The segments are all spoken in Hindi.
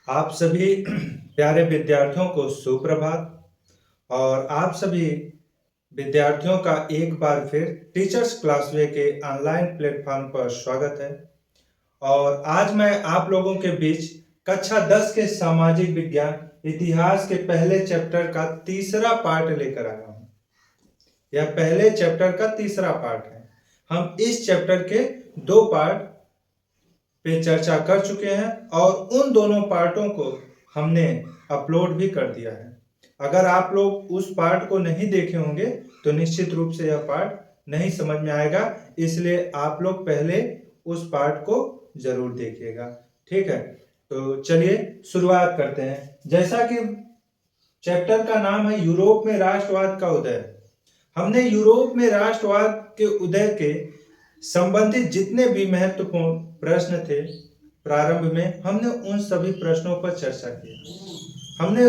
आप सभी प्यारे विद्यार्थियों को सुप्रभात। और आप सभी विद्यार्थियों का एक बार फिर टीचर्स क्लासवे के ऑनलाइन प्लेटफॉर्म पर स्वागत है। और आज मैं आप लोगों के बीच कक्षा 10 के सामाजिक विज्ञान इतिहास के पहले चैप्टर का तीसरा पार्ट लेकर आया हूँ। यह पहले चैप्टर का तीसरा पार्ट है। हम इस चैप्टर के दो पार्ट पे चर्चा कर चुके हैं और उन दोनों पार्टों को हमने अपलोड भी कर दिया है। अगर आप लोग उस पार्ट को नहीं देखे होंगे तो निश्चित रूप से यह पार्ट नहीं समझ में आएगा, इसलिए आप लोग पहले उस पार्ट को जरूर देखिएगा। ठीक है, तो चलिए शुरुआत करते हैं। जैसा कि चैप्टर का नाम है यूरोप में राष्ट्रवाद का उदय, हमने यूरोप में राष्ट्रवाद के उदय के संबंधित जितने भी महत्वपूर्ण प्रश्न थे प्रारंभ में, हमने उन सभी प्रश्नों पर चर्चा की। हमने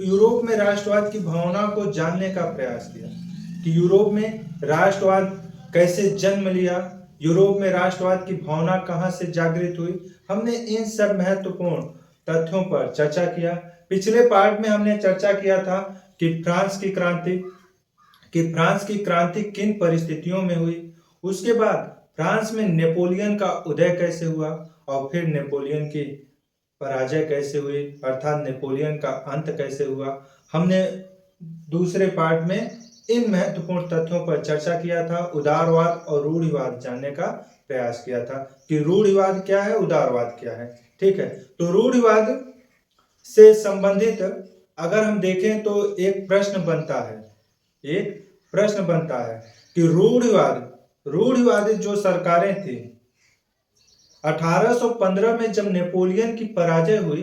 यूरोप में राष्ट्रवाद की भावना को जानने का प्रयास किया कि यूरोप में राष्ट्रवाद कैसे जन्म लिया, यूरोप में राष्ट्रवाद की भावना कहां से जागृत हुई। हमने इन सब महत्वपूर्ण तथ्यों पर चर्चा किया। पिछले पार्ट में हमने चर्चा किया था कि फ्रांस की क्रांति किन परिस्थितियों में हुई, उसके बाद फ्रांस में नेपोलियन का उदय कैसे हुआ और फिर नेपोलियन की पराजय कैसे हुई, अर्थात नेपोलियन का अंत कैसे हुआ। हमने दूसरे पार्ट में इन महत्वपूर्ण तथ्यों पर चर्चा किया था। उदारवाद और रूढ़िवाद जानने का प्रयास किया था कि रूढ़िवाद क्या है, उदारवाद क्या है। ठीक है, तो रूढ़िवाद से संबंधित अगर हम देखें तो एक प्रश्न बनता है कि रूढ़िवादी जो सरकारें थी 1815 में जब नेपोलियन की पराजय हुई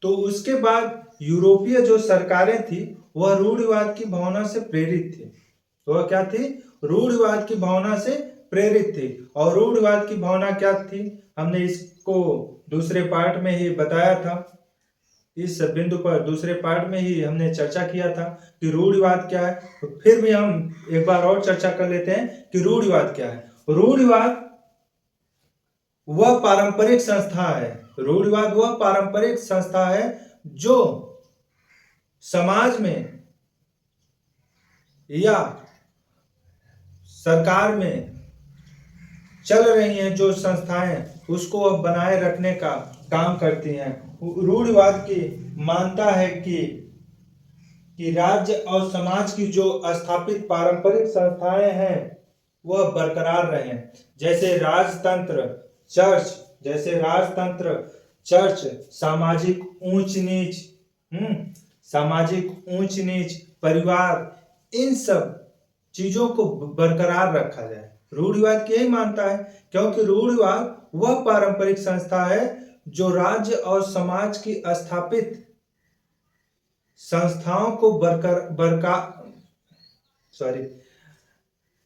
तो उसके बाद यूरोपीय जो सरकारें थी वह रूढ़िवाद की भावना से प्रेरित थी। वह क्या थी? रूढ़िवाद की भावना से प्रेरित थी। और रूढ़िवाद की भावना क्या थी, हमने इसको दूसरे पार्ट में ही बताया था। इस बिंदु पर दूसरे पार्ट में ही हमने चर्चा किया था कि रूढ़िवाद क्या है। तो फिर भी हम एक बार और चर्चा कर लेते हैं कि रूढ़िवाद क्या है। रूढ़िवाद वह पारंपरिक संस्था है जो समाज में या सरकार में चल रही हैं जो संस्थाएं, उसको अब बनाए रखने का काम करती हैं। रूढ़िवाद की मानता है कि राज्य और समाज की जो स्थापित पारंपरिक संस्थाएं हैं वह बरकरार रहें। जैसे राजतंत्र, चर्च, सामाजिक ऊंच नीच, परिवार, इन सब चीजों को बरकरार रखा जाए। रूढ़िवाद यही मानता है, क्योंकि रूढ़िवाद वह पारंपरिक संस्था है जो राज्य और समाज की स्थापित संस्थाओं को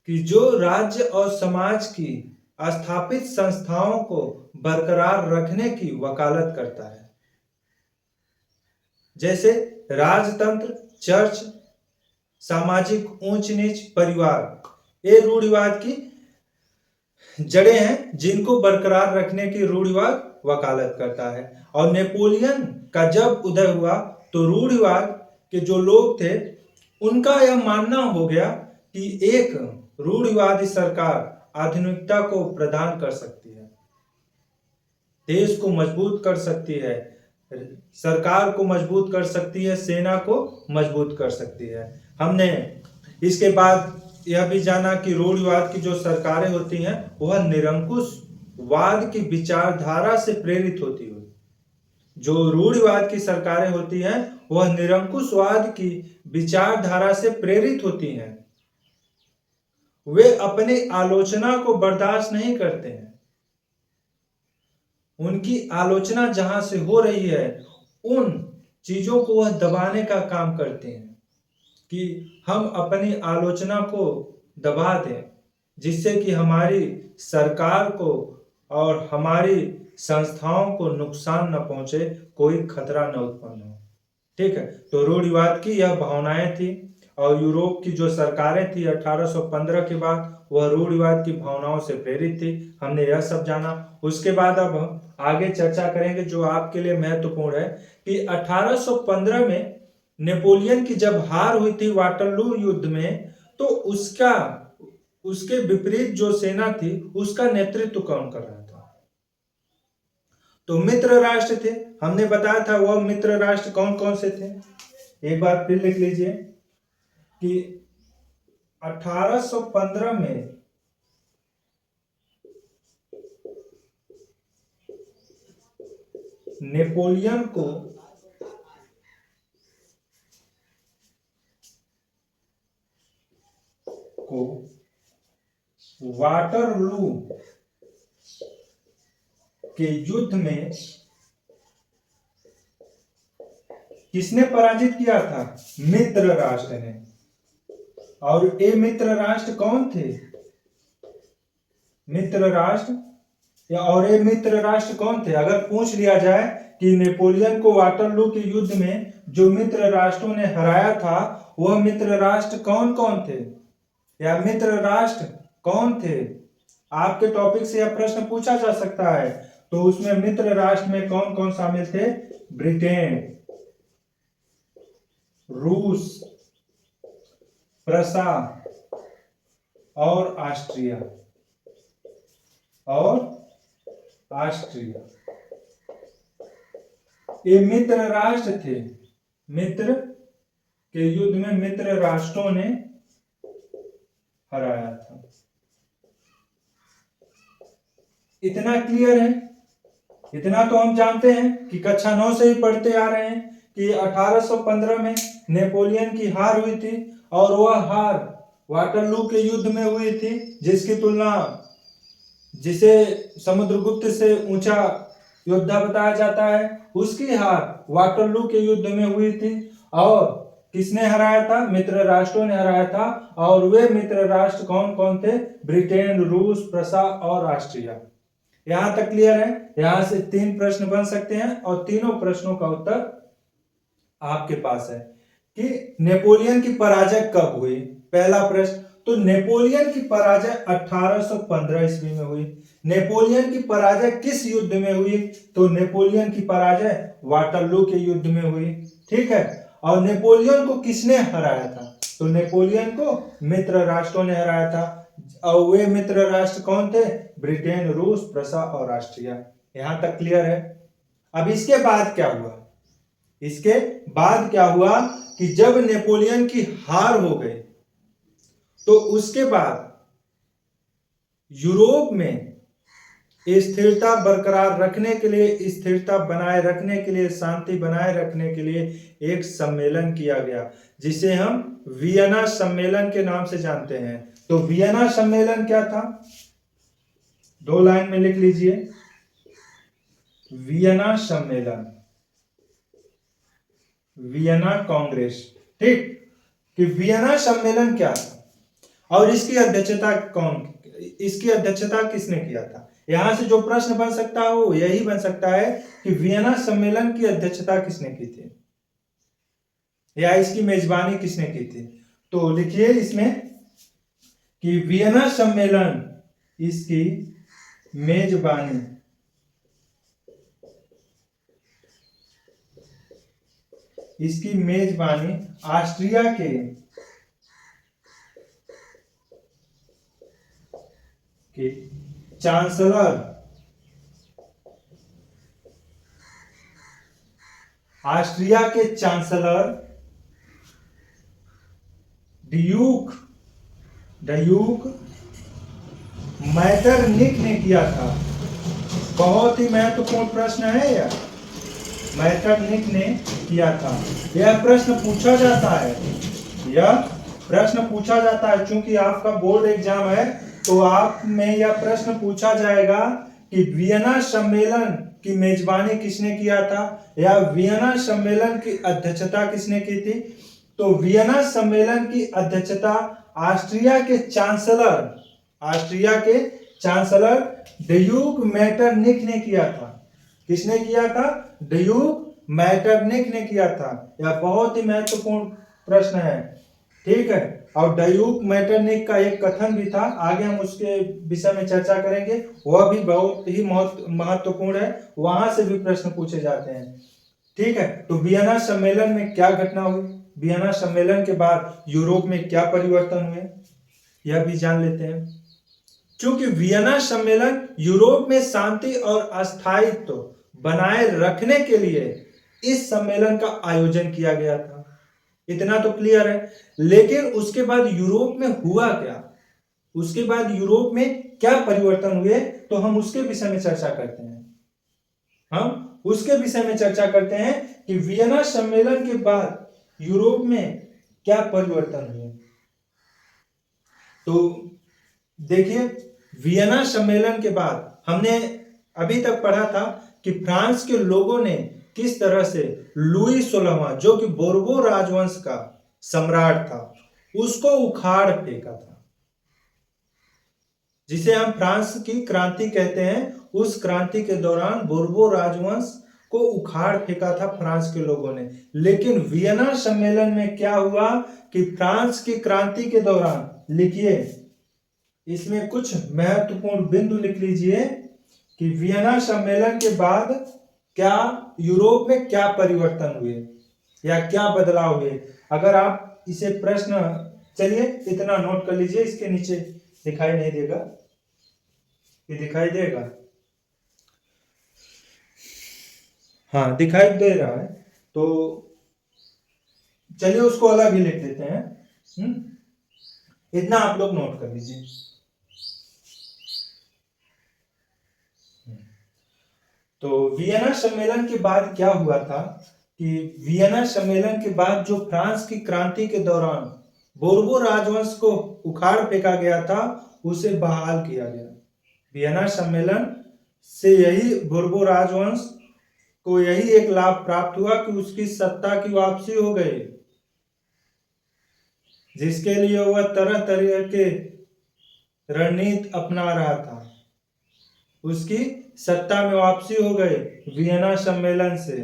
जो राज्य और समाज की स्थापित संस्थाओं को बरकरार रखने की वकालत करता है। जैसे राजतंत्र, चर्च, सामाजिक ऊंच नीच, परिवार, ये रूढ़िवाद की जड़ें हैं जिनको बरकरार रखने की रूढ़िवाद वकालत करता है। और नेपोलियन का जब उदय हुआ तो रूढ़िवाद के जो लोग थे उनका यह मानना हो गया कि एक रूढ़िवादी सरकार आधुनिकता को प्रदान कर सकती है, देश को मजबूत कर सकती है, सरकार को मजबूत कर सकती है, सेना को मजबूत कर सकती है। हमने इसके बाद यह भी जाना कि रूढ़िवाद की जो सरकारें होती हैं वह निरंकुशवाद की विचारधारा से प्रेरित होती है। जो रूढ़िवाद की सरकारें होती हैं वह निरंकुशवाद की विचारधारा से प्रेरित होती हैं। वे अपनी आलोचना को बर्दाश्त नहीं करते हैं। उनकी आलोचना जहां से हो रही है उन चीजों को वह दबाने का काम करते हैं कि हम अपनी आलोचना को दबा दें, जिससे कि हमारी सरकार को और हमारी संस्थाओं को नुकसान न पहुंचे, कोई खतरा न उत्पन्न हो। ठीक है, तो रूढ़िवाद की यह भावनाएं थी। और यूरोप की जो सरकारें थी 1815 के बाद वह रूढ़िवाद की भावनाओं से प्रेरित थी। हमने यह सब जाना। उसके बाद अब हम आगे चर्चा करेंगे जो आपके लिए महत्वपूर्ण है कि 1815 में नेपोलियन की जब हार हुई थी वाटरलू युद्ध में, तो उसके विपरीत जो सेना थी उसका नेतृत्व कौन कर रहा था? तो मित्र राष्ट्र थे। हमने बताया था वह मित्र राष्ट्र कौन कौन से थे। एक बार फिर लिख लीजिए कि 1815 में नेपोलियन को वाटरलू के युद्ध में किसने पराजित किया था? मित्र राष्ट्र ने। और ये मित्र राष्ट्र कौन थे? मित्र राष्ट्र और ये मित्र राष्ट्र कौन थे? अगर पूछ लिया जाए कि नेपोलियन को वाटरलू के युद्ध में जो मित्र राष्ट्रों ने हराया था वह मित्र राष्ट्र कौन कौन थे, या मित्र राष्ट्र कौन थे? आपके टॉपिक से यह प्रश्न पूछा जा सकता है। तो उसमें मित्र राष्ट्र में कौन कौन शामिल थे? ब्रिटेन, रूस, प्रसा और ऑस्ट्रिया ये मित्र राष्ट्र थे। मित्र के युद्ध में मित्र राष्ट्रों ने हराया था। इतना क्लियर है? इतना तो हम जानते हैं कि कक्षा 9 से ही पढ़ते आ रहे हैं कि 1815 में नेपोलियन की हार हुई थी और वह हार वाटरलू के युद्ध में हुई थी, जिसकी तुलना जिसे समुद्रगुप्त से ऊंचा योद्धा बताया जाता है उसकी हार वाटरलू के युद्ध में हुई थी। और किसने हराया था? मित्र राष्ट्रों ने हराया था। और वे मित्र राष्ट्र कौन कौन थे? ब्रिटेन, रूस, प्रसा और ऑस्ट्रिया। यहां तक क्लियर है? यहां से 3 प्रश्न बन सकते हैं और तीनों प्रश्नों का उत्तर आपके पास है कि नेपोलियन की पराजय कब हुई। पहला प्रश्न, तो नेपोलियन की पराजय 1815 ईस्वी में हुई। नेपोलियन की पराजय किस युद्ध में हुई? तो नेपोलियन की पराजय वाटरलू के युद्ध में हुई। ठीक है। और नेपोलियन को किसने हराया था? तो नेपोलियन को मित्र राष्ट्रों ने हराया था। और वे मित्र राष्ट्र कौन थे? ब्रिटेन, रूस, प्रसा और ऑस्ट्रिया। यहां तक क्लियर है? अब इसके बाद क्या हुआ? इसके बाद क्या हुआ कि जब नेपोलियन की हार हो गई तो उसके बाद यूरोप में स्थिरता बरकरार रखने के लिए, स्थिरता बनाए रखने के लिए, शांति बनाए रखने के लिए एक सम्मेलन किया गया जिसे हम वियना सम्मेलन के नाम से जानते हैं। तो वियना सम्मेलन क्या था? 2 लाइन में लिख लीजिए, वियना सम्मेलन, वियना कांग्रेस। ठीक, कि वियना सम्मेलन क्या था और इसकी अध्यक्षता किसने किया था? यहां से जो प्रश्न बन सकता है वो यही बन सकता है कि वियना सम्मेलन की अध्यक्षता किसने की थी या इसकी मेजबानी किसने की थी। तो लिखिए इसमें कि वियना सम्मेलन, इसकी मेजबानी ऑस्ट्रिया के चांसलर, ऑस्ट्रिया के चांसलर ड्यूक मैटरनिक ने किया था। बहुत ही महत्वपूर्ण प्रश्न है यह। मैटरनिक ने किया था। यह प्रश्न पूछा जाता है चूंकि आपका बोर्ड एग्जाम है तो आप में यह प्रश्न पूछा जाएगा कि वियना सम्मेलन की मेजबानी किसने किया था या वियना सम्मेलन की अध्यक्षता किसने की थी। तो वियना सम्मेलन की अध्यक्षता ऑस्ट्रिया के चांसलर ड्यूक मैटरनिक ने किया था। किसने किया था? ड्यूक मैटरनिक ने किया था। यह बहुत ही महत्वपूर्ण प्रश्न है। ठीक है। और ड्यूक मेटरनिक का एक कथन भी था, आगे हम उसके विषय में चर्चा करेंगे, वह भी बहुत ही महत्वपूर्ण है, वहां से भी प्रश्न पूछे जाते हैं। ठीक है, तो वियना सम्मेलन में क्या घटना हुई, वियना सम्मेलन के बाद यूरोप में क्या परिवर्तन हुए, यह भी जान लेते हैं। क्योंकि वियना सम्मेलन यूरोप में शांति और अस्थायित्व बनाए रखने के लिए इस सम्मेलन का आयोजन किया गया था, इतना तो क्लियर है। लेकिन उसके बाद यूरोप में हुआ क्या, उसके बाद यूरोप में क्या परिवर्तन हुए, तो हम उसके विषय में चर्चा करते हैं। हम उसके विषय में चर्चा करते हैं कि वियना सम्मेलन के बाद यूरोप में क्या परिवर्तन हुए। तो देखिए, वियना सम्मेलन के बाद हमने अभी तक पढ़ा था कि फ्रांस के लोगों ने किस तरह से लुई 16वां, जो कि बोर्बो राजवंश का सम्राट था, उसको उखाड़ फेंका था, जिसे हम फ्रांस की क्रांति कहते हैं। उस क्रांति के दौरान बोर्बो राजवंश को उखाड़ फेंका था फ्रांस के लोगों ने। लेकिन वियना सम्मेलन में क्या हुआ कि फ्रांस की क्रांति के दौरान, लिखिए इसमें कुछ महत्वपूर्ण बिंदु लिख लीजिए कि वियना सम्मेलन के बाद क्या यूरोप में क्या परिवर्तन हुए या क्या बदलाव हुए। अगर आप इसे प्रश्न, चलिए इतना नोट कर लीजिए, इसके नीचे दिखाई नहीं देगा, ये दिखाई देगा, हाँ दिखाई दे रहा है, तो चलिए उसको अलग ही लिख देते हैं। इतना आप लोग नोट कर लीजिए। तो वियना सम्मेलन के बाद क्या हुआ था कि वियना सम्मेलन के बाद जो फ्रांस की क्रांति के दौरान बोर्बो राजवंश को उखाड़ फेंका गया था, उसे बहाल किया गया। वियना सम्मेलन से यही बोर्बो राजवंश को यही एक लाभ प्राप्त हुआ कि उसकी सत्ता की वापसी हो गई, जिसके लिए वह तरह तरह के रणनीति अपना रहा था, उसकी सत्ता में वापसी हो गई वियना सम्मेलन से।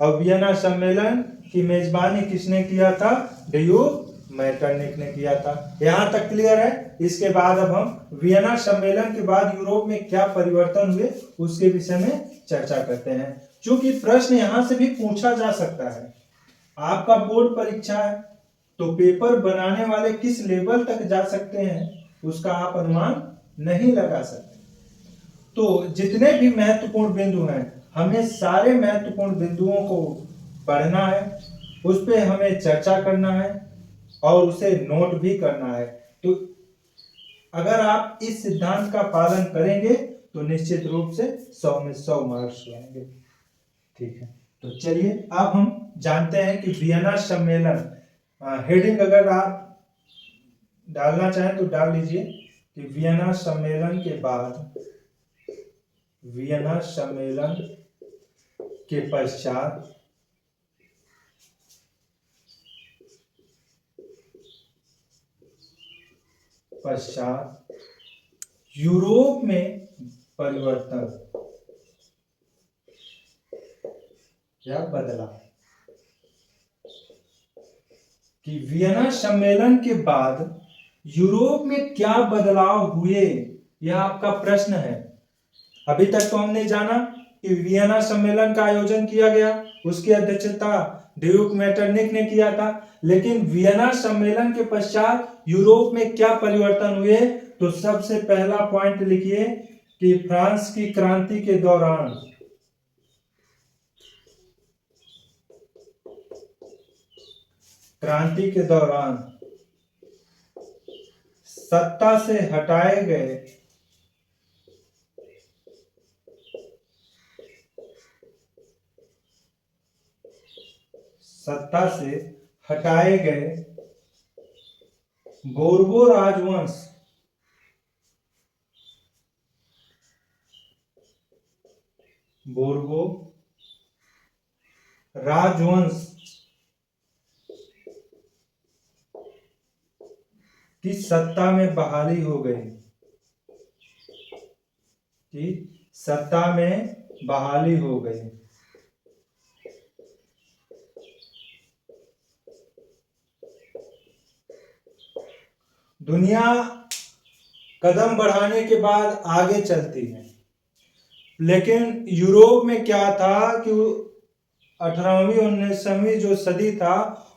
और वियना सम्मेलन की मेजबानी किसने किया था, ड्यूक मेटरनिक ने किया था। यहां तक क्लियर है। इसके बाद अब हम वियना सम्मेलन के बाद यूरोप में क्या परिवर्तन हुए उसके विषय में चर्चा करते हैं, क्योंकि प्रश्न यहां से भी पूछा जा सकता है। आपका बोर्ड परीक्षा है, तो पेपर बनाने वाले किस लेवल तक जा सकते हैं उसका आप अनुमान नहीं लगा सकते। तो जितने भी महत्वपूर्ण बिंदु हैं, हमें सारे महत्वपूर्ण बिंदुओं को पढ़ना है, उस पर हमें चर्चा करना है और उसे नोट भी करना है। तो अगर आप इस सिद्धांत का पालन करेंगे तो निश्चित रूप से 100 में 100 मार्क्स लाएंगे। ठीक है, तो चलिए अब हम जानते हैं कि वियना सम्मेलन, हेडिंग अगर आप डालना चाहें तो डाल लीजिए कि वियना सम्मेलन के बाद, वियना सम्मेलन के पश्चात यूरोप में परिवर्तन या बदलाव। कि वियना सम्मेलन के बाद यूरोप में क्या बदलाव हुए, यह आपका प्रश्न है। अभी तक तो हमने जाना कि वियना सम्मेलन का आयोजन किया गया, उसकी अध्यक्षता ड्यूक मेटरनिक ने किया था। लेकिन वियना सम्मेलन के पश्चात यूरोप में क्या परिवर्तन हुए, तो सबसे पहला पॉइंट लिखिए कि फ्रांस की क्रांति के दौरान सत्ता से हटाए गए बोर्बो राजवंश की सत्ता में बहाली हो गई, दुनिया कदम बढ़ाने के बाद आगे चलती है, लेकिन यूरोप में क्या था कि 18वीं 19वीं जो सदी था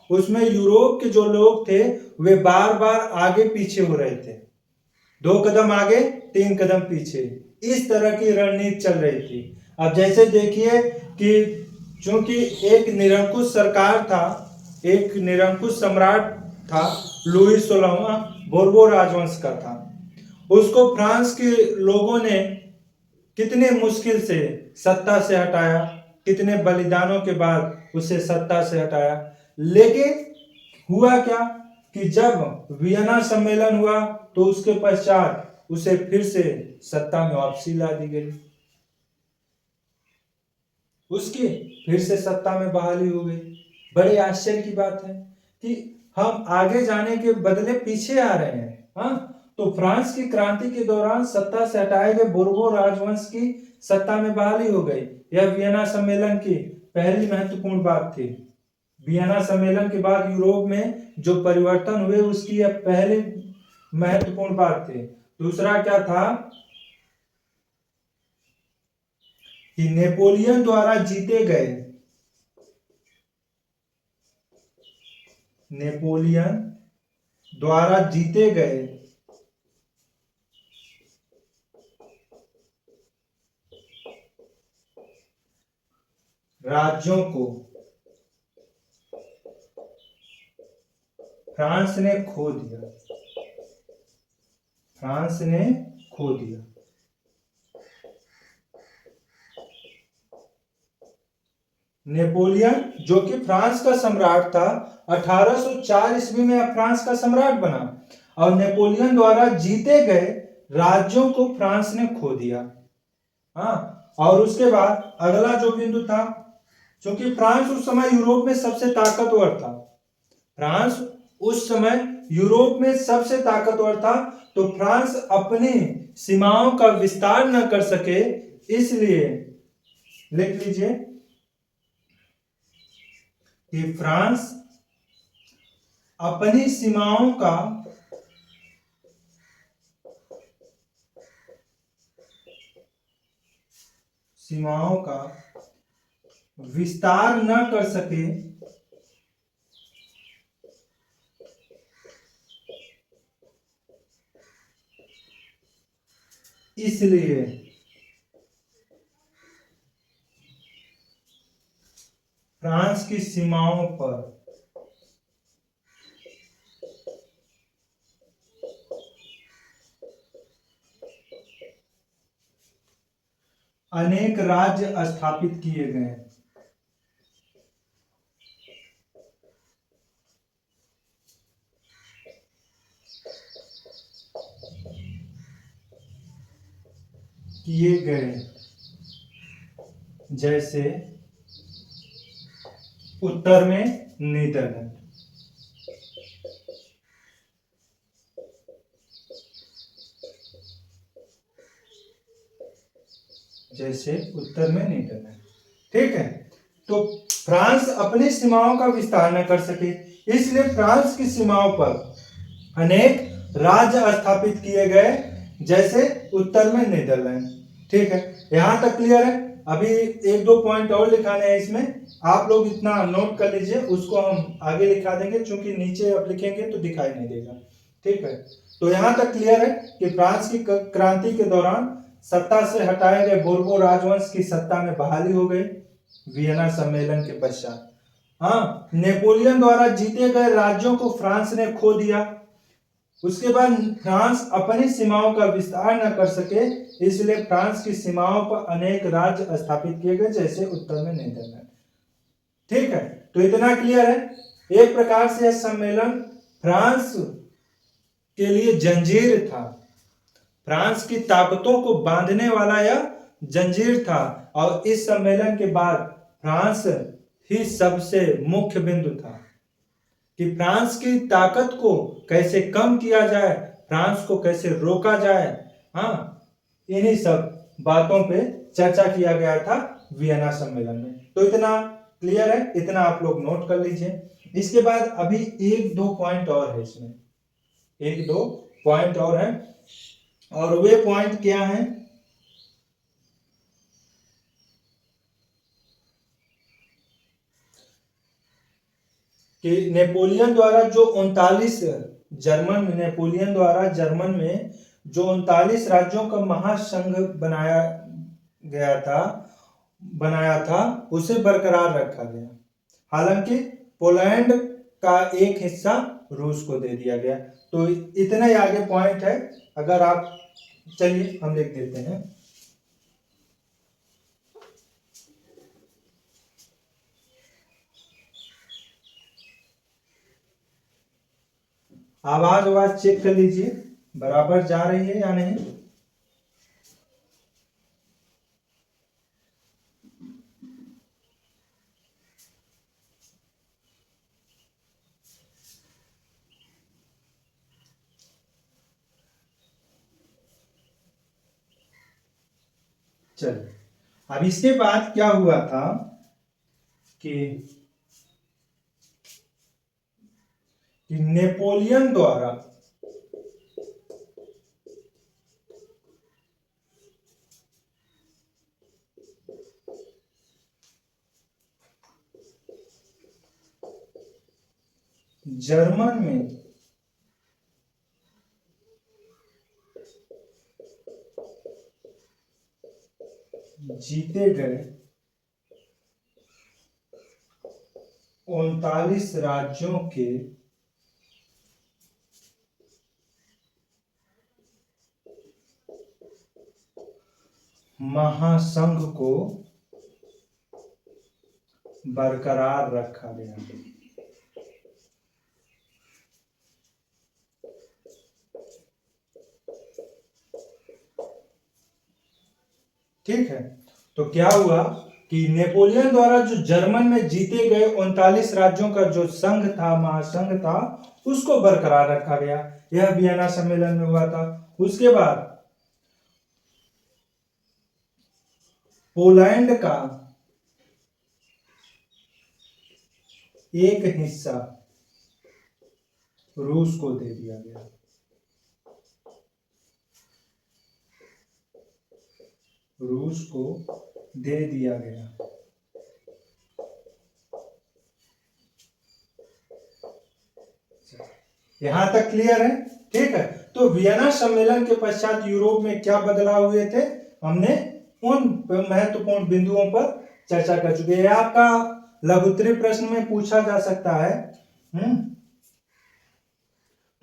उसमें यूरोप के जो लोग थे वे बार बार आगे पीछे हो रहे थे, 2 कदम आगे 3 कदम पीछे, इस तरह की रणनीति चल रही थी। अब जैसे देखिए कि चूंकि एक निरंकुश सरकार था, एक निरंकुश सम्राट था, लुई 16वां बोर्बो राजवंश का था, उसको फ्रांस के लोगों ने कितने मुश्किल से सत्ता से हटाया, कितने बलिदानों के बाद उसे सत्ता से हटाया। लेकिन हुआ क्या कि जब वियना सम्मेलन हुआ तो उसके पश्चात उसे फिर से सत्ता में वापसी ला दी गई, उसकी फिर से सत्ता में बहाली हो गई। बड़े आश्चर्य की बात है कि हम आगे जाने के बदले पीछे आ रहे हैं। हाँ, तो फ्रांस की क्रांति के दौरान सत्ता से हटाए गए बोर्बो राजवंश की सत्ता में बहाली हो गई। यह वियना सम्मेलन की पहली महत्वपूर्ण बात थी। वियना सम्मेलन के बाद यूरोप में जो परिवर्तन हुए उसकी यह पहली महत्वपूर्ण बात थी। दूसरा क्या था कि नेपोलियन द्वारा जीते गए राज्यों को फ्रांस ने खो दिया। नेपोलियन जो कि फ्रांस का सम्राट था, 1804 ईस्वी में फ्रांस का सम्राट बना और नेपोलियन द्वारा जीते गए राज्यों को फ्रांस ने खो दिया। हाँ, और उसके बाद अगला जो बिंदु था, क्योंकि फ्रांस उस समय यूरोप में सबसे ताकतवर था, तो फ्रांस अपनी सीमाओं का विस्तार न कर सके, इसलिए लिख लीजिए कि फ्रांस अपनी सीमाओं का विस्तार न कर सके, इसलिए फ्रांस की सीमाओं पर अनेक राज्य स्थापित किए गए। जैसे उत्तर में नीदरलैंड, ठीक है। तो फ्रांस अपनी सीमाओं का विस्तार न कर सके, इसलिए फ्रांस की सीमाओं पर अनेक राज्य स्थापित किए गए, जैसे उत्तर में नीदरलैंड। ठीक है, यहां तक क्लियर है। अभी 1-2 पॉइंट और लिखाने हैं इसमें, आप लोग इतना नोट कर लीजिए, उसको हम आगे लिखा देंगे, क्योंकि नीचे आप लिखेंगे तो दिखाई नहीं देगा। ठीक है, तो यहां तक क्लियर है कि फ्रांस की क्रांति के दौरान सत्ता से हटाए गए बोर्बो राजवंश की सत्ता में बहाली हो गई वियना सम्मेलन के पश्चात। हाँ, नेपोलियन द्वारा जीते गए राज्यों को फ्रांस ने खो दिया। उसके बाद फ्रांस अपनी सीमाओं का विस्तार न कर सके, इसलिए फ्रांस की सीमाओं पर अनेक राज्य स्थापित किए गए, जैसे उत्तर में नीदरलैंड। ठीक है, तो इतना क्लियर है। एक प्रकार से यह सम्मेलन फ्रांस के लिए जंजीर था, फ्रांस की ताकतों को बांधने वाला यह जंजीर था, और इस सम्मेलन के बाद फ्रांस ही सबसे मुख्य बिंदु था कि फ्रांस की ताकत को कैसे कम किया जाए, फ्रांस को कैसे रोका जाए। हाँ, इन्हीं सब बातों पे चर्चा किया गया था वियना सम्मेलन में। तो इतना क्लियर है, इतना आप लोग नोट कर लीजिए। इसके बाद अभी 1-2 पॉइंट और है इसमें। एक दो पॉइंट और हैं, और वे पॉइंट क्या हैं कि नेपोलियन द्वारा जो 39 नेपोलियन द्वारा जर्मन में जो 39 राज्यों का महासंघ बनाया था उसे बरकरार रखा गया। हालांकि पोलैंड का एक हिस्सा रूस को दे दिया गया। तो इतने आगे पॉइंट है, अगर आप चलिए हम लिख देते हैं। आवाज चेक कर लीजिए बराबर जा रही है या नहीं। चलिए, अब इसके बाद क्या हुआ था कि नेपोलियन द्वारा जर्मन में जीते गए 39 राज्यों के महासंघ को बरकरार रखा गया। ठीक है, तो क्या हुआ कि नेपोलियन द्वारा जो जर्मन में जीते गए 39 राज्यों का जो संघ था, महासंघ था, उसको बरकरार रखा गया। यह वियना सम्मेलन में हुआ था। उसके बाद पोलैंड का एक हिस्सा रूस को दे दिया गया। रूस को दे दिया गया। यहां तक क्लियर है? ठीक है, तो वियना सम्मेलन के पश्चात यूरोप में क्या बदलाव हुए थे, हमने उन महत्वपूर्ण बिंदुओं पर चर्चा कर चुके हैं। आपका लघुत्तरीय प्रश्न में पूछा जा सकता है।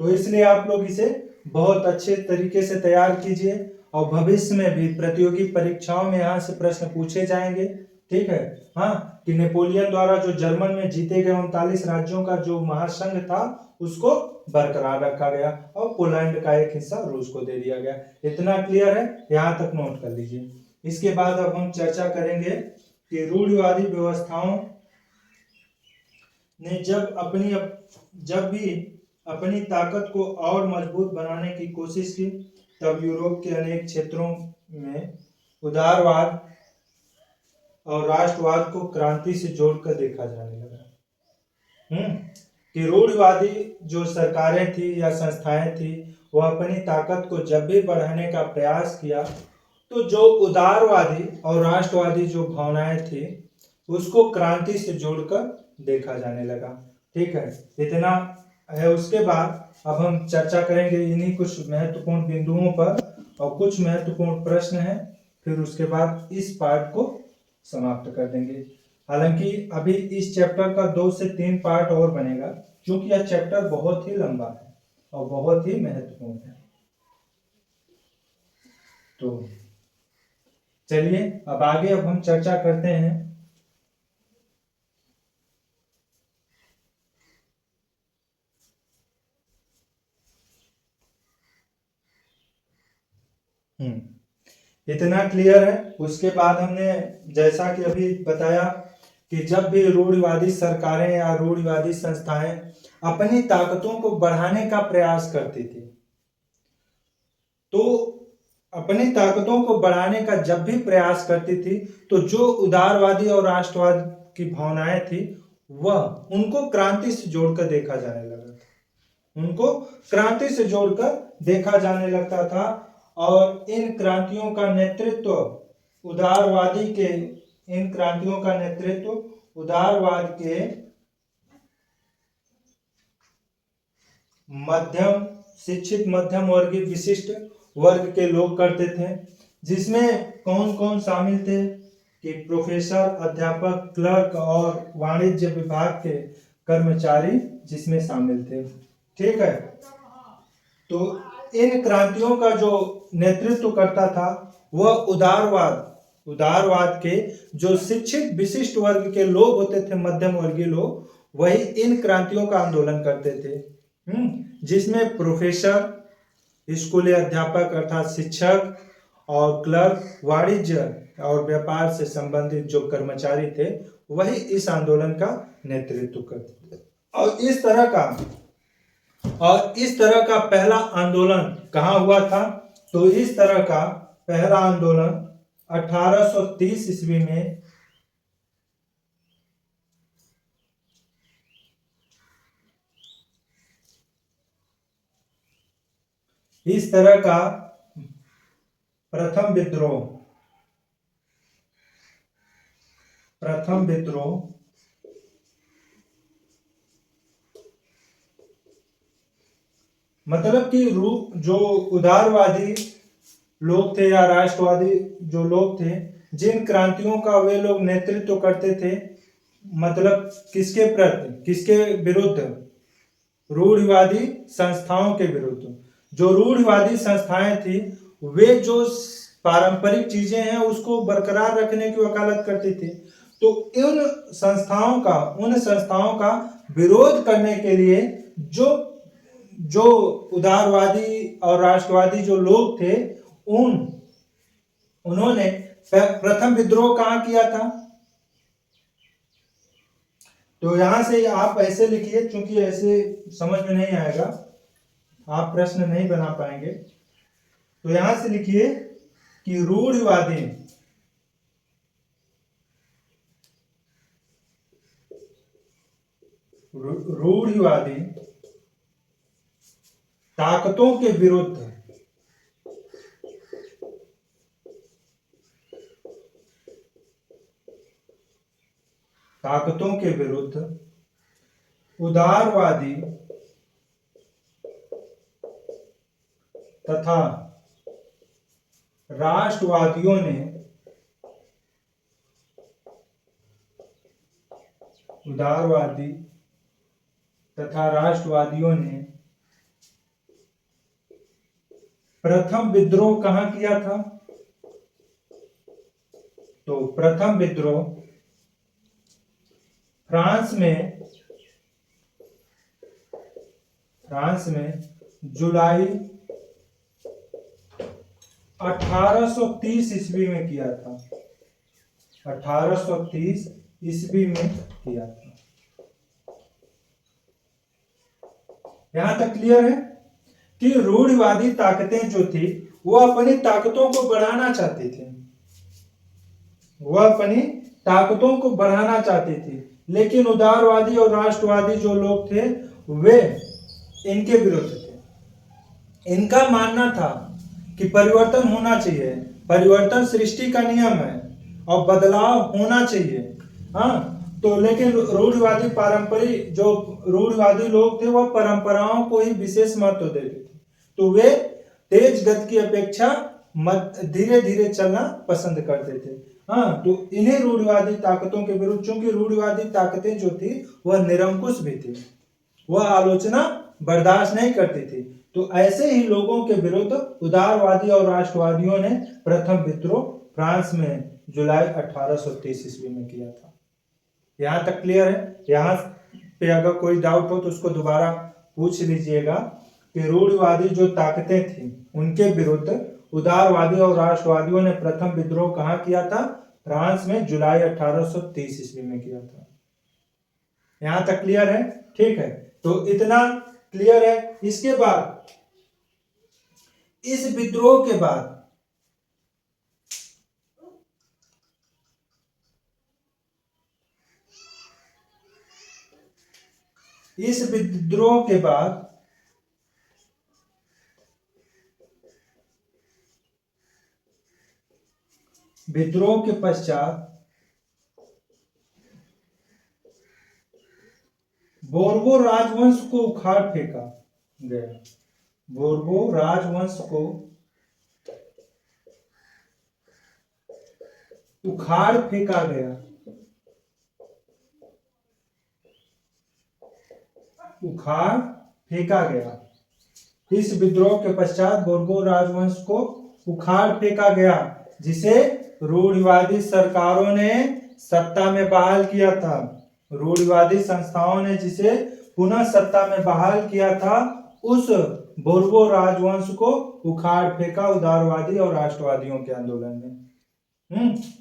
तो इसलिए आप लोग इसे बहुत अच्छे तरीके से तैयार कीजिए, और भविष्य में भी प्रतियोगी परीक्षाओं में यहाँ से प्रश्न पूछे जाएंगे। ठीक है, हाँ, कि नेपोलियन द्वारा जो जर्मन में जीते गए 39 राज्यों का जो महासंघ था उसको बरकरार रखा गया, और पोलैंड का एक हिस्सा रूस को दे दिया गया। इतना क्लियर है? यहाँ तक नोट कर लीजिए। इसके बाद अब हम चर्चा करेंगे कि रूढ़िवादी व्यवस्थाओं ने जब भी अपनी ताकत को और मजबूत बनाने की कोशिश की, तब यूरोप के अनेक क्षेत्रों में उदारवाद और राष्ट्रवाद को क्रांति से जोड़कर देखा जाने लगा। कि रूढ़िवादी जो सरकारें थी या संस्थाएं थी, वह अपनी ताकत को जब भी बढ़ाने का प्रयास किया, तो जो उदारवादी और राष्ट्रवादी जो भावनाएं थी उसको क्रांति से जोड़कर देखा जाने लगा। ठीक है, इतना है। उसके बाद अब हम चर्चा करेंगे इन्हीं कुछ महत्वपूर्ण बिंदुओं पर, और कुछ महत्वपूर्ण प्रश्न हैं, फिर उसके बाद इस पार्ट को समाप्त कर देंगे। हालांकि अभी इस चैप्टर का 2 से 3 पार्ट और बनेगा, क्योंकि यह चैप्टर बहुत ही लंबा है और बहुत ही महत्वपूर्ण है। तो चलिए अब आगे अब हम चर्चा करते हैं। इतना क्लियर है? उसके बाद हमने जैसा कि अभी बताया कि जब भी रूढ़िवादी सरकारें या रूढ़िवादी संस्थाएं अपनी ताकतों को बढ़ाने का प्रयास करती थी, तो अपनी ताकतों को बढ़ाने का जब भी प्रयास करती थी, तो जो उदारवादी और राष्ट्रवाद की भावनाएं थी वह उनको क्रांति से जोड़कर देखा जाने लगा था। उनको क्रांति से जोड़कर देखा जाने लगता था। और इन क्रांतियों का नेतृत्व उदारवाद के मध्यम शिक्षित मध्यम वर्गीय विशिष्ट वर्ग के लोग करते थे, जिसमें कौन कौन शामिल थे कि प्रोफेसर, अध्यापक, क्लर्क और वाणिज्य विभाग के कर्मचारी जिसमें शामिल थे। ठीक है, तो इन क्रांतियों का जो नेतृत्व करता था वह उदारवाद के जो शिक्षित विशिष्ट वर्ग के लोग होते थे, मध्यम वर्गीय लोग, वही इन क्रांतियों का आंदोलन करते थे। जिसमें प्रोफेसर, स्कूली अध्यापक अर्थात शिक्षक, और क्लर्क, वाणिज्य और व्यापार से संबंधित जो कर्मचारी थे वही इस आंदोलन का नेतृत्व करते थे। और इस तरह का पहला आंदोलन कहाँ हुआ था? तो इस तरह का पहला आंदोलन 1830 ईस्वी में इस तरह का प्रथम विद्रोह मतलब कि जो उदारवादी लोग थे या राष्ट्रवादी जो लोग थे, जिन क्रांतियों का वे लोग नेतृत्व करते थे, मतलब किसके विरुद्ध? रूढ़िवादी संस्थाओं के विरुद्ध। जो रूढ़िवादी संस्थाएं थी वे जो पारंपरिक चीजें हैं उसको बरकरार रखने की वकालत करती थी। तो उन संस्थाओं का विरोध करने के लिए जो उदारवादी और राष्ट्रवादी जो लोग थे उन्होंने प्रथम विद्रोह कहाँ किया था? तो यहां से आप ऐसे लिखिए, क्योंकि ऐसे समझ में नहीं आएगा, आप प्रश्न नहीं बना पाएंगे। तो यहां से लिखिए कि रूढ़िवादी ताकतों के विरुद्ध उदारवादी तथा राष्ट्रवादियों ने प्रथम विद्रोह कहां किया था? तो प्रथम विद्रोह फ्रांस में जुलाई 1830 ईस्वी में किया था। 1830 ईस्वी में किया था। यहां तक क्लियर है कि रूढ़िवादी ताकतें जो थी वो अपनी ताकतों को बढ़ाना चाहती थी, लेकिन उदारवादी और राष्ट्रवादी जो लोग थे वे इनके विरुद्ध थे। इनका मानना था कि परिवर्तन होना चाहिए, परिवर्तन सृष्टि का नियम है और बदलाव होना चाहिए। हाँ, तो लेकिन रूढ़िवादी लोग थे वह परंपराओं को ही विशेष महत्व देते थे, तो वे तेज गति की अपेक्षा धीरे धीरे चलना पसंद करते थे। हाँ, तो इन्हीं रूढ़िवादी ताकतों के विरुद्ध, चूंकि रूढ़िवादी ताकतें जो थी वह निरंकुश भी थी, वह आलोचना बर्दाश्त नहीं करती थी, तो ऐसे ही लोगों के विरुद्ध उदारवादी और राष्ट्रवादियों ने प्रथम विद्रोह फ्रांस में जुलाई 1830 ईस्वी में किया था। यहां तक क्लियर है? यहां पे अगर कोई डाउट हो तो उसको दोबारा पूछ लीजिएगा कि रूढ़िवादी जो ताकतें थी उनके विरुद्ध उदारवादी और राष्ट्रवादियों ने प्रथम विद्रोह कहां किया था? फ्रांस में जुलाई 1830 ईस्वी में किया था। यहां तक क्लियर है? ठीक है, तो इतना क्लियर है। इसके बाद इस विद्रोह के बाद विद्रोह के पश्चात बोर्बो राजवंश को उखाड़ फेंका गया। बोर्बो राजवंश को उखाड़ फेंका गया। उखाड़ फेंका गया। इस विद्रोह के पश्चात बोर्बो राजवंश को उखाड़ फेंका गया, जिसे रूढ़िवादी सरकारों ने सत्ता में बहाल किया था। रूढ़िवादी संस्थाओं ने जिसे पुनः सत्ता में बहाल किया था, उस बोर्बो राजवंश को उखाड़ फेंका उदारवादी और राष्ट्रवादियों के आंदोलन में।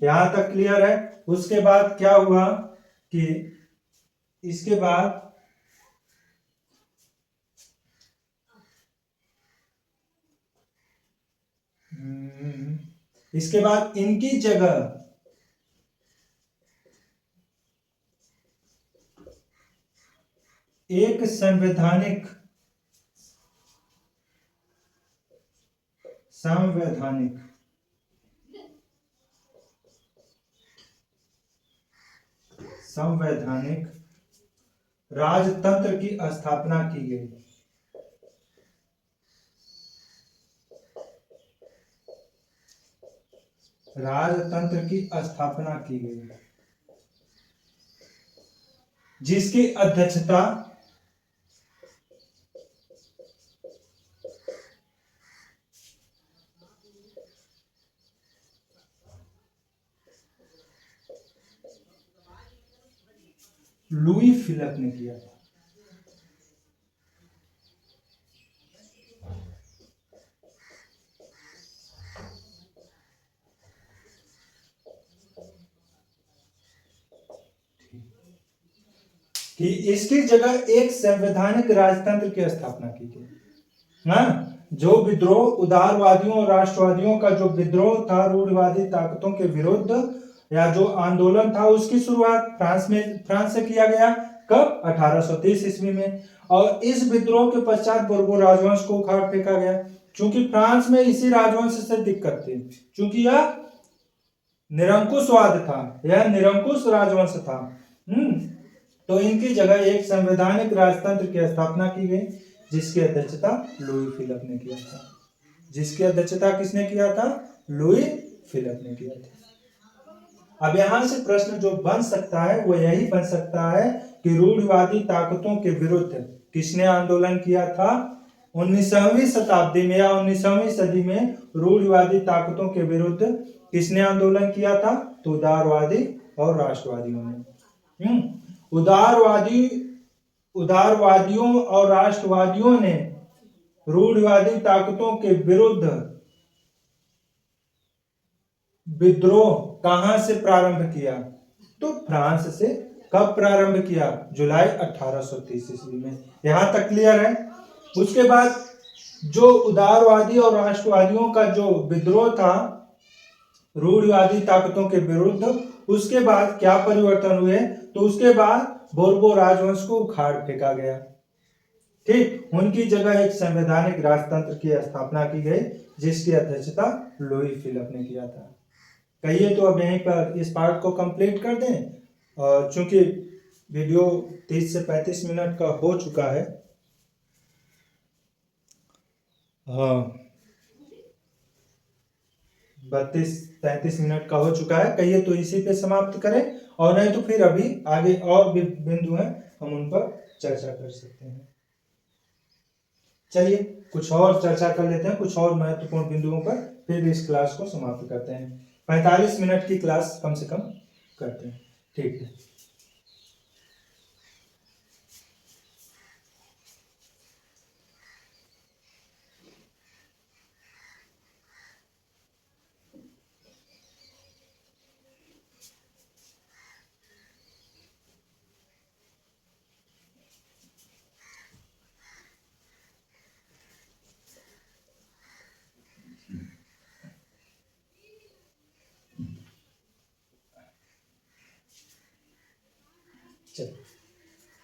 यहां तक क्लियर है। उसके बाद क्या हुआ कि इसके बाद इनकी जगह एक संवैधानिक राजतंत्र की स्थापना की गई। राजतंत्र की स्थापना की गई, जिसकी अध्यक्षता लुई फिलिप ने किया था। कि इसकी जगह एक संवैधानिक राजतंत्र की स्थापना की गई। हाँ, जो विद्रोह उदारवादियों और राष्ट्रवादियों का जो विद्रोह था रूढ़िवादी ताकतों के विरुद्ध, या जो आंदोलन था, उसकी शुरुआत फ्रांस से किया गया। कब? 1830 ईस्वी में। और इस विद्रोह के पश्चात बोर्बो राजवंश को उखाड़ फेंका गया, क्योंकि फ्रांस में इसी राजवंश से दिक्कत थी, क्योंकि यह निरंकुशवाद था, यह निरंकुश राजवंश था। तो इनकी जगह एक संवैधानिक राजतंत्र की स्थापना की गई, जिसकी अध्यक्षता लुई फिलिप ने किया था। जिसकी अध्यक्षता किसने किया था? लुई फिलिप ने किया था। अब यहां से प्रश्न जो बन सकता है वो यही बन सकता है कि रूढ़िवादी ताकतों के विरुद्ध किसने आंदोलन किया था? 19वीं शताब्दी में या 19वीं सदी में रूढ़िवादी ताकतों के विरुद्ध किसने आंदोलन किया था? तो उदारवादी और राष्ट्रवादियों ने। उदारवादियों और राष्ट्रवादियों ने रूढ़िवादी ताकतों के विरुद्ध विद्रोह कहां से प्रारंभ किया? तो फ्रांस से। कब प्रारंभ किया? जुलाई 1830 ईस्वी में। यहां तक क्लियर है। उसके बाद जो उदारवादी और राष्ट्रवादियों का जो विद्रोह था रूढ़िवादी ताकतों के विरुद्ध, उसके बाद क्या परिवर्तन हुए? तो उसके बाद बोर्बो राजवंश को उखाड़ फेंका गया। ठीक, उनकी जगह एक संवैधानिक राजतंत्र की स्थापना की गई, जिसकी अध्यक्षता लुई फिलिप ने किया था। कहिए तो अब यहीं पर इस पार्ट को कंप्लीट कर दें, और चूंकि वीडियो 30 से 35 मिनट का हो चुका है, हाँ 32-33 मिनट का हो चुका है, कहिए तो इसी पे समाप्त करें, और नहीं तो फिर अभी आगे और भी बिंदु हैं, हम उन पर चर्चा कर सकते हैं। चलिए कुछ और चर्चा कर लेते हैं, कुछ और महत्वपूर्ण बिंदुओं पर, फिर इस क्लास को समाप्त करते हैं। 45 मिनट की क्लास कम से कम करते हैं। ठीक है।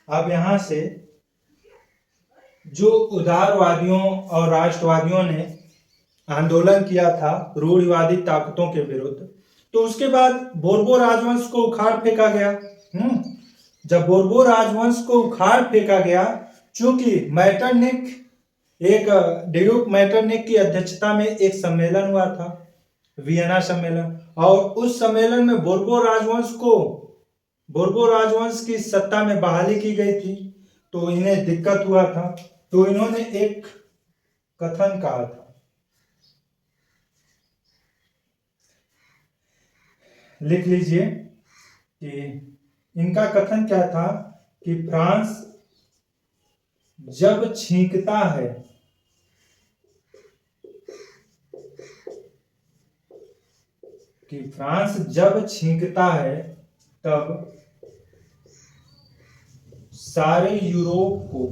अब यहां से जो उदारवादियों और राष्ट्रवादियों ने आंदोलन किया था रूढ़िवादी ताकतों के विरुद्ध, तो उसके बाद बोर्बो राजवंश को उखाड़ फेंका गया। जब बोर्बो राजवंश को उखाड़ फेंका गया, चूंकि मैटरनिक एक ड्यूक मैटरनिक की अध्यक्षता में एक सम्मेलन हुआ था, वियना सम्मेलन, और उस सम्मेलन में बोर्बो राजवंश की सत्ता में बहाली की गई थी, तो इन्हें दिक्कत हुआ था, तो इन्होंने एक कथन कहा था। लिख लीजिए कि इनका कथन क्या था कि फ्रांस जब छींकता है तब सारे यूरोप को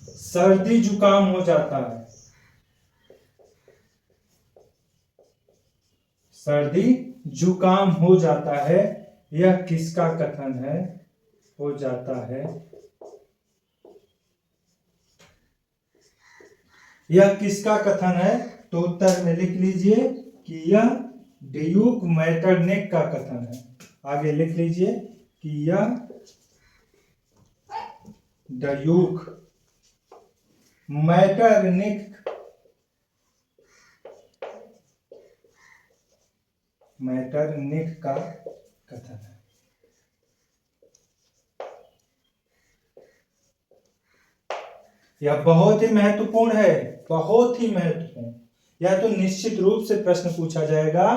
सर्दी जुकाम हो जाता है। सर्दी जुकाम हो जाता है, यह किसका कथन है? हो जाता है, यह किसका कथन है? तो उत्तर में लिख लीजिए कि यह ड्यूक मैटरनिक का कथन है। आगे लिख लीजिए कि यह ड्यूक मैटरनिक का कथन है। यह बहुत ही महत्वपूर्ण है, बहुत ही महत्वपूर्ण। यह तो निश्चित रूप से प्रश्न पूछा जाएगा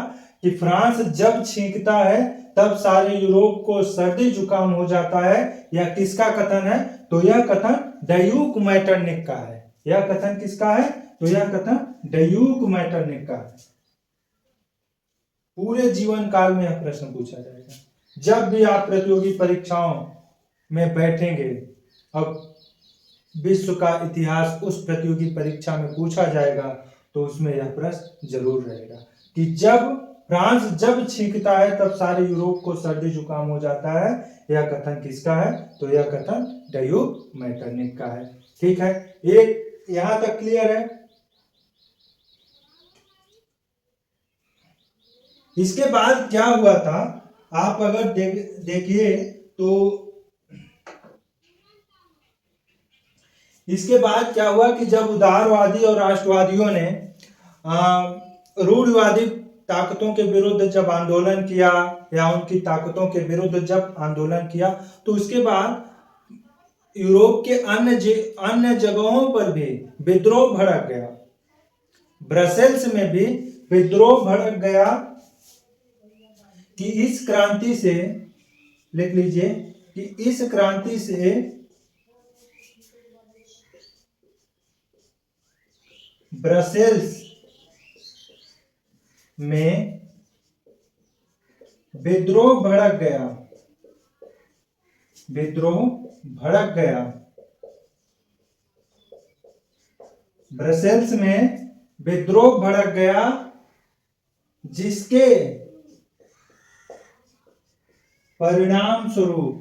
कि फ्रांस जब छींकता है तब सारे यूरोप को सर्दी जुकाम हो जाता है, यह किसका कथन है? तो यह कथन ड्यूक मैटरनिक का है। यह कथन किसका है? तो यह कथन ड्यूक मैटरनिक का है। पूरे जीवन काल में यह प्रश्न पूछा जाएगा। जब भी आप प्रतियोगी परीक्षाओं में बैठेंगे, अब विश्व का इतिहास उस प्रतियोगी परीक्षा में पूछा जाएगा, तो उसमें यह प्रश्न जरूर रहेगा कि जब फ्रांस जब छींकता है तब सारे यूरोप को सर्दी जुकाम हो जाता है, यह कथन किसका है? तो यह कथन ड्यूक मैटरनिक का है। ठीक है, एक यहां तक क्लियर है। इसके बाद क्या हुआ था, आप अगर देखिए तो इसके बाद क्या हुआ कि जब उदारवादी और राष्ट्रवादियों ने रूढ़िवादी ताकतों के विरुद्ध जब आंदोलन किया, या उनकी ताकतों के विरुद्ध जब आंदोलन किया, तो उसके बाद यूरोप के अन्य जगहों पर भी विद्रोह भड़क गया। ब्रसेल्स में भी विद्रोह भड़क गया कि इस क्रांति से, लिख लीजिए कि इस क्रांति से ब्रसेल्स में विद्रोह भड़क गया। ब्रसेल्स में विद्रोह भड़क गया, जिसके परिणाम स्वरूप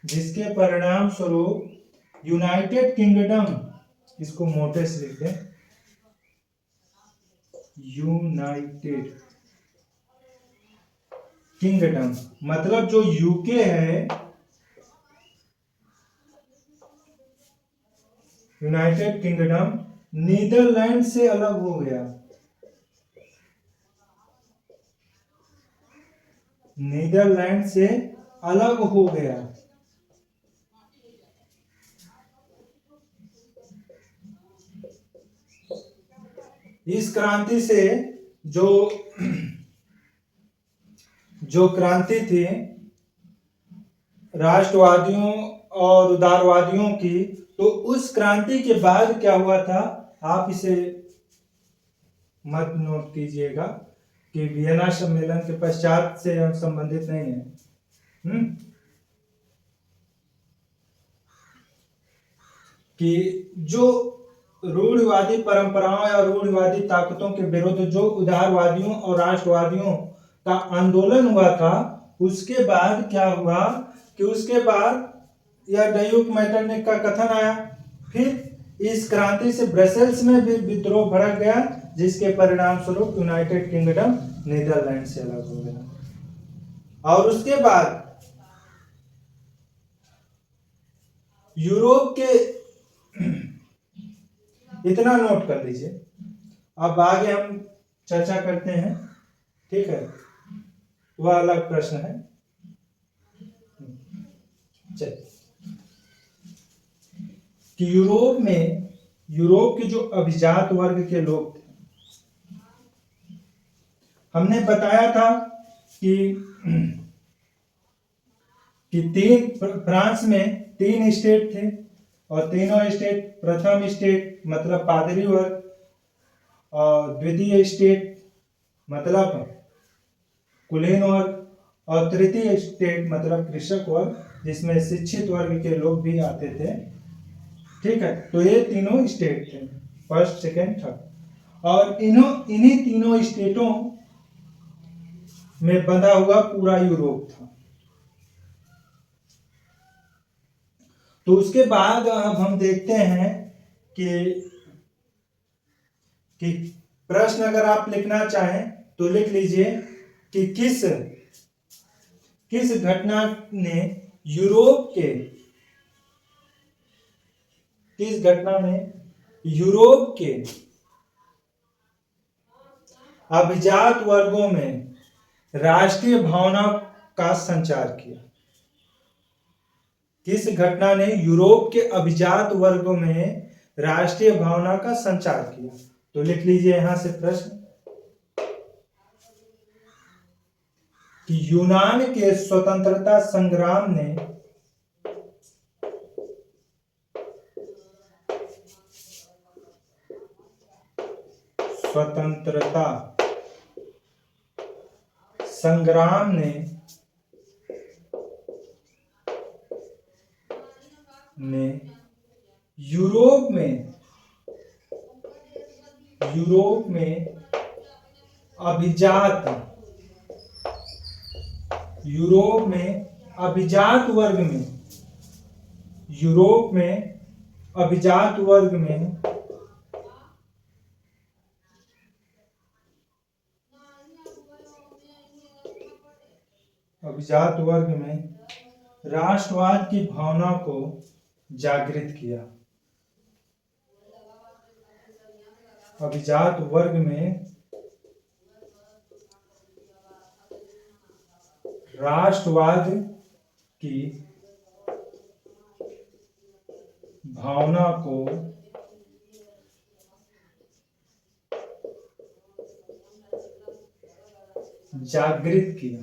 जिसके परिणाम स्वरूप यूनाइटेड किंगडम, इसको मोटे से लिख दें, यूनाइटेड किंगडम, मतलब जो यूके है, यूनाइटेड किंगडम नीदरलैंड से अलग हो गया। नीदरलैंड से अलग हो गया। इस क्रांति से जो क्रांति थी राष्ट्रवादियों और उदारवादियों की, तो उस क्रांति के बाद क्या हुआ था, आप इसे मत नोट कीजिएगा कि वियना सम्मेलन के पश्चात से हम संबंधित नहीं है, कि जो रूढ़िवादी परंपराओं या रूढ़िवादी ताकतों के विरुद्ध जो उदारवादियों और राष्ट्रवादियों का आंदोलन हुआ था, उसके बाद क्या हुआ कि उसके बाद यह ड्यूक मेटरनिख का कथन आया। फिर इस क्रांति से ब्रसेल्स में भी विद्रोह भड़क गया, जिसके परिणाम स्वरूप यूनाइटेड किंगडम नीदरलैंड से अलग हो गया। और उसके बाद यूरोप के इतना नोट कर लीजिए। अब आगे हम चर्चा करते हैं, ठीक है, वह अलग प्रश्न है। चलिए, कि यूरोप के जो अभिजात वर्ग के लोग थे, हमने बताया था कि फ्रांस में 3 स्टेट थे, और तीनों स्टेट, प्रथम स्टेट मतलब पादरी वर्ग, और द्वितीय स्टेट मतलब कुलीन वर्ग, और तृतीय स्टेट मतलब कृषक वर्ग, जिसमें शिक्षित वर्ग के लोग भी आते थे। ठीक है, तो ये तीनों स्टेट थे, फर्स्ट, सेकेंड, थर्ड। और इन्हीं तीनों स्टेटों में बंधा हुआ पूरा यूरोप था। तो उसके बाद अब हम देखते हैं कि प्रश्न अगर आप लिखना चाहें तो लिख लीजिए कि किस घटना ने यूरोप के अभिजात वर्गों में राष्ट्रीय भावना का संचार किया। किस घटना ने यूरोप के अभिजात वर्गों में राष्ट्रीय भावना का संचार किया? तो लिख लीजिए यहां से प्रश्न कि यूनान के स्वतंत्रता संग्राम ने यूरोप में अभिजात वर्ग में राष्ट्रवाद की भावना को जागृत किया। अभिजात वर्ग में राष्ट्रवाद की भावना को जागृत किया।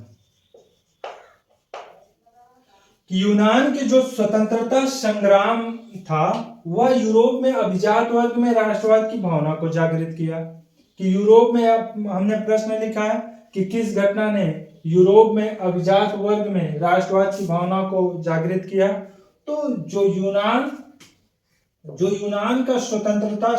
कि यूनान के जो स्वतंत्रता संग्राम था वह यूरोप में अभिजात वर्ग में राष्ट्रवाद की भावना को जागृत किया। कि यूरोप में, अब हमने प्रश्न लिखा है कि किस घटना ने यूरोप में अभिजात वर्ग में राष्ट्रवाद की भावना को जागृत किया? तो जो यूनान का स्वतंत्रता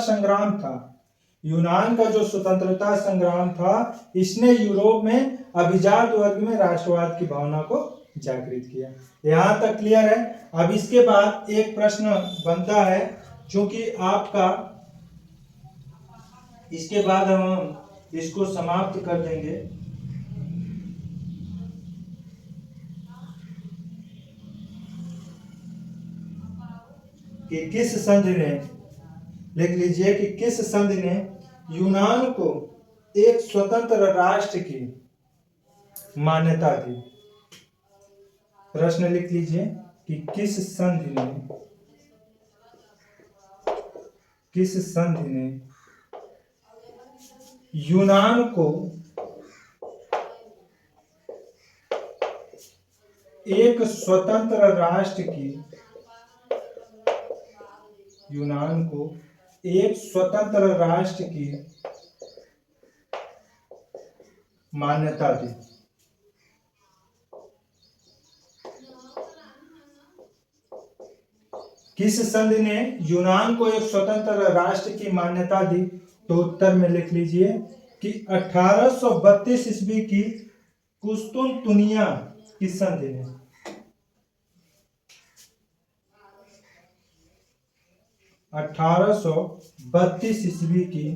संग्राम था, इसने यूरोप में अभिजात वर्ग में राष्ट्रवाद की भावना को जागृत किया। यहां तक क्लियर है। अब इसके बाद एक प्रश्न बनता है, क्योंकि आपका इसके बाद हम इसको समाप्त कर देंगे। कि किस संधि ने, लिख लीजिए कि किस संधि ने यूनान को एक स्वतंत्र राष्ट्र की मान्यता दी? प्रश्न लिख लीजिए कि किस संधि ने यूनान को एक स्वतंत्र राष्ट्र की मान्यता दी? किस संधि ने यूनान को एक स्वतंत्र राष्ट्र की मान्यता दी? तो उत्तर में लिख लीजिए कि 1832 ईस्वी की कुस्तुनतुनिया की संधि ने। 1832 ईस्वी की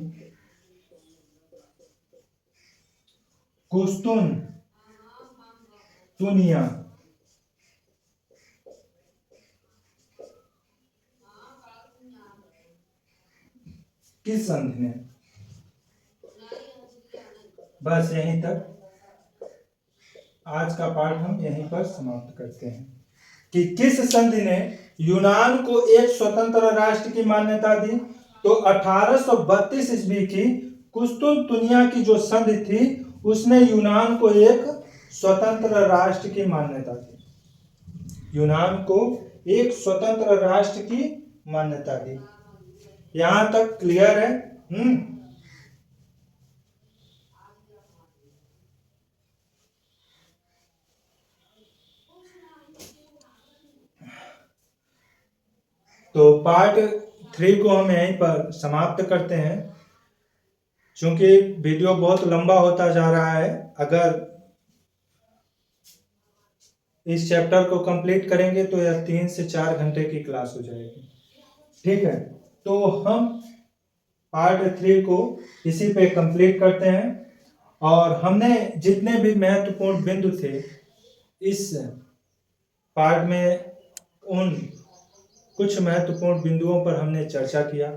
कुस्तुनतुनिया किस संधि ने। बस यहीं तक आज का पाठ हम यहीं पर समाप्त करते हैं कि किस संधि ने यूनान को एक स्वतंत्र राष्ट्र की मान्यता दी? तो 1832 ईस्वी की कुस्तुनतुनिया की जो संधि थी उसने यूनान को एक स्वतंत्र राष्ट्र की मान्यता दी। यूनान को एक स्वतंत्र राष्ट्र की मान्यता दी। यहां तक क्लियर है? तो पार्ट 3 को हम यहीं पर समाप्त करते हैं। चूंकि वीडियो बहुत लंबा होता जा रहा है, अगर इस चैप्टर को कंप्लीट करेंगे तो यह 3 से 4 घंटे की क्लास हो जाएगी। ठीक है, तो हम पार्ट 3 को इसी पे कंप्लीट करते हैं। और हमने जितने भी महत्वपूर्ण बिंदु थे इस पार्ट में, उन कुछ महत्वपूर्ण बिंदुओं पर हमने चर्चा किया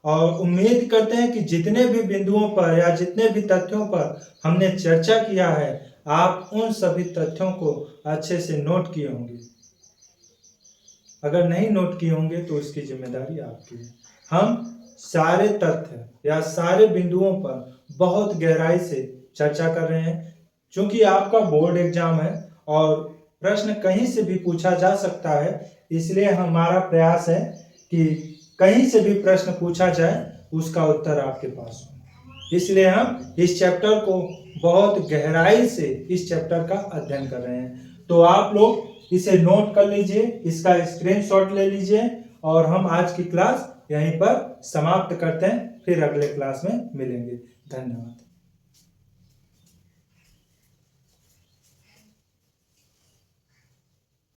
और उम्मीद करते हैं कि जितने भी बिंदुओं पर या जितने भी तथ्यों पर हमने चर्चा किया है, आप उन सभी तथ्यों को अच्छे से नोट किए होंगे। अगर नहीं नोट किए होंगे तो उसकी जिम्मेदारी आपकी है। हम सारे तथ्य या सारे बिंदुओं पर बहुत गहराई से चर्चा कर रहे हैं। क्योंकि आपका बोर्ड एग्जाम है और प्रश्न कहीं से भी पूछा जा सकता है, इसलिए हमारा प्रयास है कि कहीं से भी प्रश्न पूछा जाए उसका उत्तर आपके पास हो। इसलिए हम इस चैप्टर को बहुत गहराई से इस चैप्टर का अध्ययन कर रहे हैं। तो आप लोग इसे नोट कर लीजिए, इसका स्क्रीनशॉट ले लीजिए और हम आज की क्लास यहीं पर समाप्त करते हैं। फिर अगले क्लास में मिलेंगे। धन्यवाद।